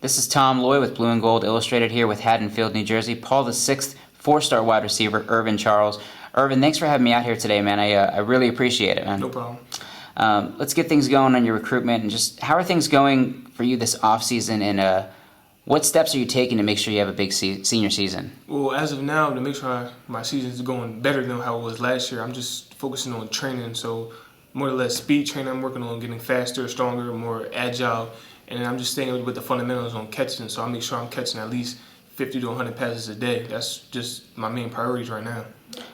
This is Tom Loy with Blue and Gold Illustrated here with Haddonfield, New Jersey. Paul the sixth, four-star wide receiver, Irvin Charles. Irvin, thanks for having me out here today, man. I really appreciate it, man. No problem. Let's get things going on your recruitment, and just how are things going for you this offseason, and what steps are you taking to make sure you have a big senior season? Well, as of now, to make sure my season is going better than how it was last year, I'm just focusing on training. So more or less speed training. I'm working on getting faster, stronger, more agile. And then I'm just staying with the fundamentals on catching. So I make sure I'm catching at least 50 to 100 passes a day. That's just my main priorities right now.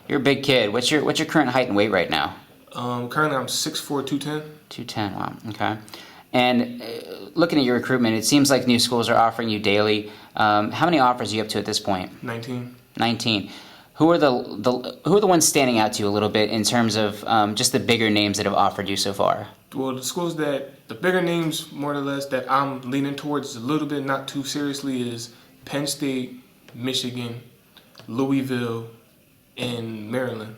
You're a big kid. What's your current height and weight right now? Currently I'm 6'4", 210. 210, wow, okay. And looking at your recruitment, it seems like new schools are offering you daily. How many offers are you up to at this point? 19. 19. Who are the ones standing out to you a little bit in terms of just the bigger names that have offered you so far? Well, the bigger names, more or less, that I'm leaning towards a little bit, not too seriously, is Penn State, Michigan, Louisville, and Maryland.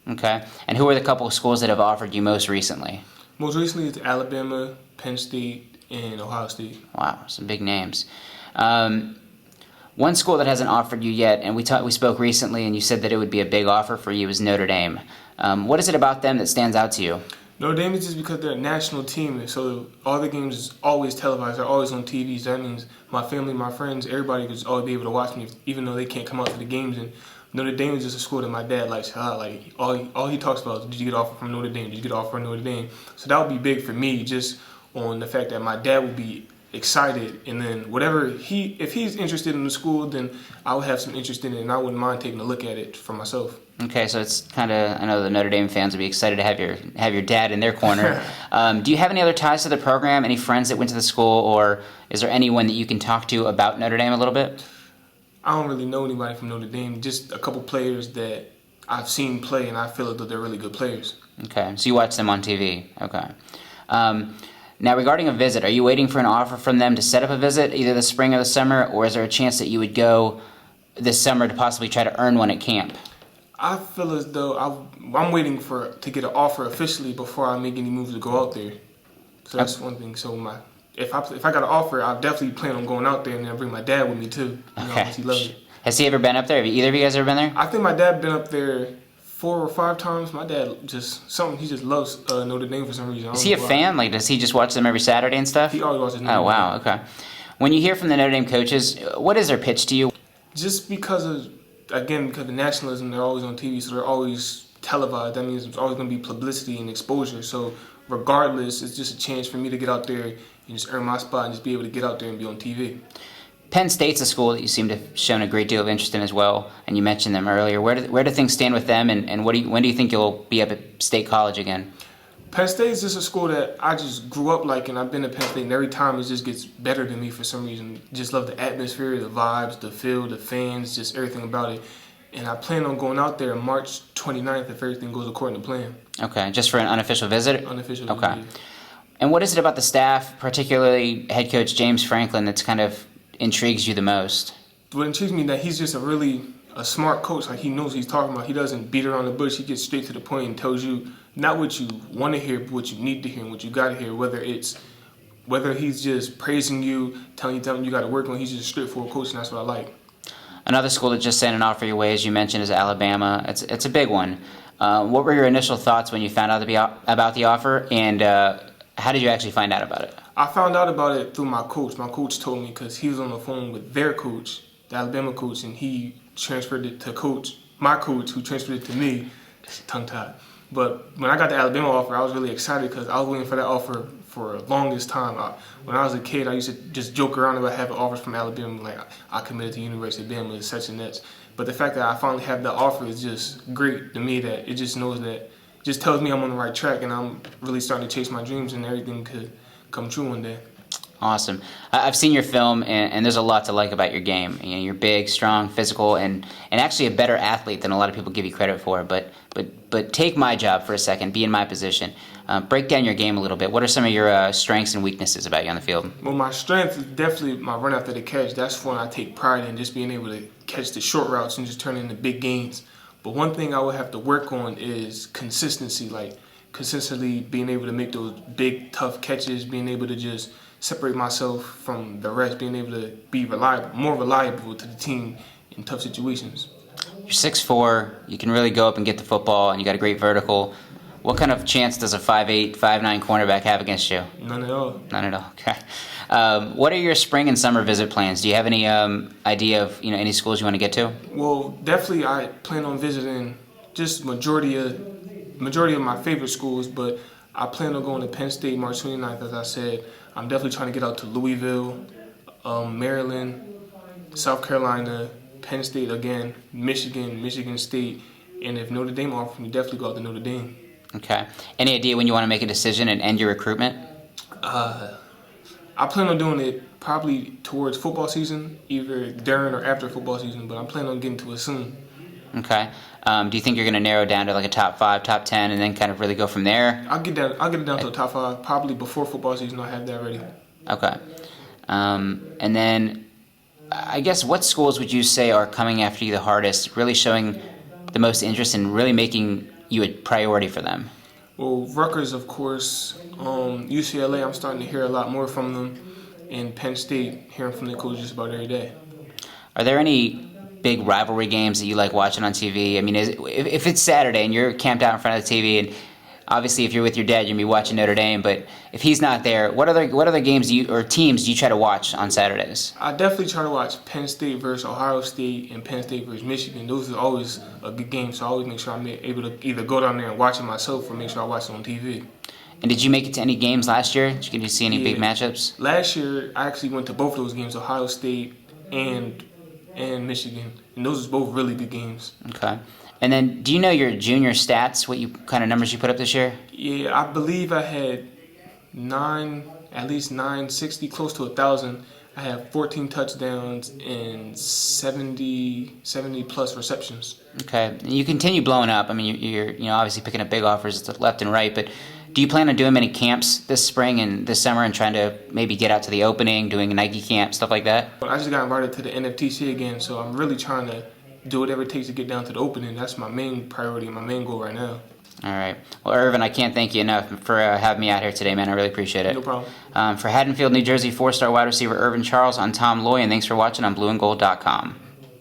Okay. And who are the couple of schools that have offered you most recently? Most recently, it's Alabama, Penn State, and Ohio State. Wow, some big names. One school that hasn't offered you yet, and we spoke recently, and you said that it would be a big offer for you, is Notre Dame. What is it about them that stands out to you? Notre Dame is just because they're a national team, so all the games is always televised. They're always on TV. So that means my family, my friends, everybody could always be able to watch me, even though they can't come out to the games. And Notre Dame is just a school that my dad likes. Like all he talks about is, did you get offered from Notre Dame? Did you get offered from Notre Dame? So that would be big for me, just on the fact that my dad would be excited, and then if he's interested in the school, then I would have some interest in it, and I wouldn't mind taking a look at it for myself. Okay, so it's kind of, I know the Notre Dame fans would be excited to have your dad in their corner. Do you have any other ties to the program? Any friends that went to the school, or is there anyone that you can talk to about Notre Dame a little bit? I don't really know anybody from Notre Dame. Just a couple players that I've seen play, and I feel that they're really good players. Okay, so you watch them on TV. Okay. Now, regarding a visit, are you waiting for an offer from them to set up a visit, either the spring or the summer, or is there a chance that you would go this summer to possibly try to earn one at camp? I feel as though I'm waiting to get an offer officially before I make any moves to go out there. So that's one thing. So if I got an offer, I definitely plan on going out there, and then bring my dad with me too. Okay. He loves it. Has he ever been up there? Have either of you guys ever been there? I think my dad been up there 4 or 5 times. My dad he just loves Notre Dame for some reason. Is he a fan? Like, does he just watch them every Saturday and stuff? He always watches Notre Dame. Oh, wow, okay. When you hear from the Notre Dame coaches, what is their pitch to you? Just because of the nationalism, they're always on TV, so they're always televised. That means there's always going to be publicity and exposure. So regardless, it's just a chance for me to get out there and just earn my spot and just be able to get out there and be on TV. Penn State's a school that you seem to have shown a great deal of interest in as well, and you mentioned them earlier. Where do things stand with them, and when do you think you'll be up at State College again? Penn State is just a school that I just grew up liking. I've been to Penn State, and every time it just gets better to me for some reason. Just love the atmosphere, the vibes, the feel, the fans, just everything about it. And I plan on going out there on March 29th if everything goes according to plan. Okay, just for an unofficial visit? Unofficial visit. Okay. And what is it about the staff, particularly head coach James Franklin, that's kind of intrigues you the most? What intrigues me is that he's just a smart coach. Like, he knows what he's talking about. He doesn't beat around the bush. He gets straight to the point and tells you not what you want to hear, but what you need to hear and what you got to hear. Whether he's just praising you, telling you got to work on, he's just a straightforward coach, and that's what I like. Another school that just sent an offer your way, as you mentioned, is Alabama. It's a big one. What were your initial thoughts when you found out about the offer, and how did you actually find out about it? I found out about it through my coach. My coach told me because he was on the phone with their coach, the Alabama coach, and he transferred it to my coach, who transferred it to me. Tongue-tied. But when I got the Alabama offer, I was really excited because I was waiting for that offer for the longest time. When I was a kid, I used to just joke around about having offers from Alabama, like I committed to University of Alabama, such and that. But the fact that I finally have that offer is just great to me. That it just just tells me I'm on the right track, and I'm really starting to chase my dreams, and everything could come true one day. Awesome. I've seen your film, and there's a lot to like about your game. You know, you're big, strong, physical, and actually a better athlete than a lot of people give you credit for. But take my job for a second. Be in my position. Break down your game a little bit. What are some of your strengths and weaknesses about you on the field? Well, my strength is definitely my run after the catch. That's one I take pride in, just being able to catch the short routes and just turn into big gains. But one thing I would have to work on is consistency, like consistently being able to make those big, tough catches, being able to just separate myself from the rest, being able to be more reliable to the team in tough situations. You're 6'4", you can really go up and get the football, and you got a great vertical. What kind of chance does a 5'8", 5'9" cornerback have against you? None at all. None at all. Okay. What are your spring and summer visit plans? Do you have any idea of any schools you want to get to? Well, definitely I plan on visiting just majority of my favorite schools, but I plan on going to Penn State March 29th, as I said. I'm definitely trying to get out to Louisville, Maryland, South Carolina, Penn State again, Michigan State, and if Notre Dame offers me, definitely go out to Notre Dame. Okay. Any idea when you want to make a decision and end your recruitment? I plan on doing it probably towards football season, either during or after football season, but I'm planning on getting to it soon. Okay. Do you think you're going to narrow down to like a top 5, top 10, and then kind of really go from there? I'll get it down to a top 5, probably before football season. I'll have that ready. Okay. And then, I guess, what schools would you say are coming after you the hardest, really showing the most interest and really making you a priority for them? Well, Rutgers, of course. UCLA, I'm starting to hear a lot more from them. And Penn State, hearing from the coach just about every day. Are there any big rivalry games that you like watching on TV? I mean, if it's Saturday and you're camped out in front of the TV, and obviously if you're with your dad, you're going to be watching Notre Dame, but if he's not there, what other games or teams do you try to watch on Saturdays? I definitely try to watch Penn State versus Ohio State and Penn State versus Michigan. Those are always a good game, so I always make sure I'm able to either go down there and watch it myself or make sure I watch it on TV. And did you make it to any games last year? Did you get to see any big matchups? Last year, I actually went to both of those games, Ohio State and Michigan, and those are both really good games. Okay. And then, do you know your junior stats? What kind of numbers you put up this year? Yeah, I believe I had at least 960, close to 1,000. I have 14 touchdowns and 70 plus receptions. Okay. And you continue blowing up. I mean, you're obviously picking up big offers left and right, but do you plan on doing many camps this spring and this summer and trying to maybe get out to the opening, doing a Nike camp, stuff like that? I just got invited to the NFTC again, so I'm really trying to do whatever it takes to get down to the opening. That's my main priority, my main goal right now. All right. Well, Irvin, I can't thank you enough for having me out here today, man. I really appreciate it. No problem. For Haddonfield, New Jersey, 4-star wide receiver Irvin Charles, I'm Tom Loy, and thanks for watching on blueandgold.com.